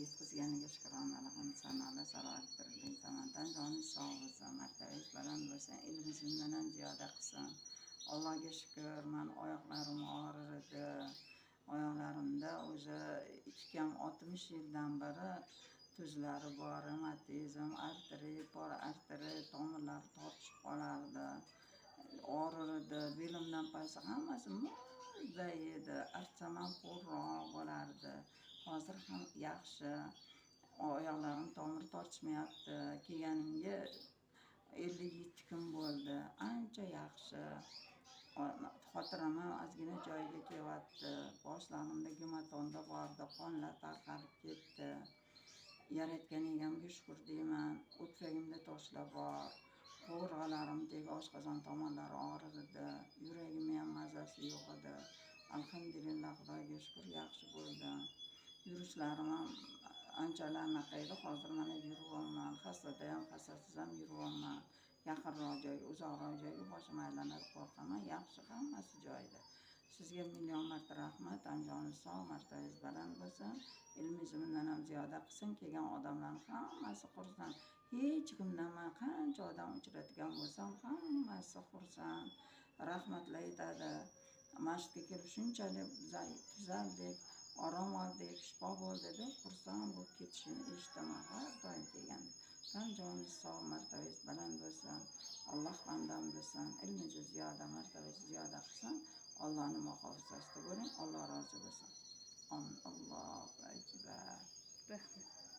yetkazganiga shukronalar hamd sanolar salovat turiblik tamandan joni sog' bo'lsin, martabangiz baland bo'lsin, ilmingizni ham ziyoda qilsin. Allohga shukr, men oyoqlarim og'rir edi. Oyoqlarimda o'sha 60 yildan beri tuzlari bor, revmatizm, artrit, tomirlar tortishib qolardi. Og'rir edi, belimdan pasti hammasi muzday edi, artsam ham xo'rroq bo'lardi. Hozir ham yaxshi, oyoqlarim tomir tortishmayapti. Kelganimga 57 kun bo'ldi, ancha yaxshi. Xotiram ham ozgina joyiga kelyapti. Boshlarimda gematonda bordi, qonlar tarqalib ketdi. Yaratgan egamga shukr deyman. O'tfagimda toshlar bor. Qo'rg'alarimdagi oshqozon tomonlari og'rir edi. Yuragimga ham mazasi yo'q edi. Alhamdulillah, Xudoga shukr, yaxshi bo'ldi. Yurishlarim ham anchalarnaqa edi. Hozir mana yuryapman. Xastada ham, xasasiz ham yuryapman. Yaqinroq joyga, uzoqroq joyga boshim aylanib qo'rqaman. Yaxshi, hammasi joyida. Sizga million marta rahmat. Anjoni sog', martabangiz baland bo'lsin. Ilmingizni bundan ham ziyoda qilsin. Kelgan odamlarning hammasi xursand. Hech kimdan men qancha odam uchratigan bo'lsam, hammasi xursand. Rahmatlar aytadi. Masjidga kelib shunchalik tuzaldik, orom oldik, shifo bo'ldi deb xursand bo'lib ketishini eshitaman har doim kelganda. Joningiz sog', martabangiz baland bo'lsin. Alloh bandam bo'lsin. Ilmingizni ziyoda, martabangizni ziyoda qilsin. Allohning muhofazasida bo'ling. Alloh rozi bo'lsin. Amin.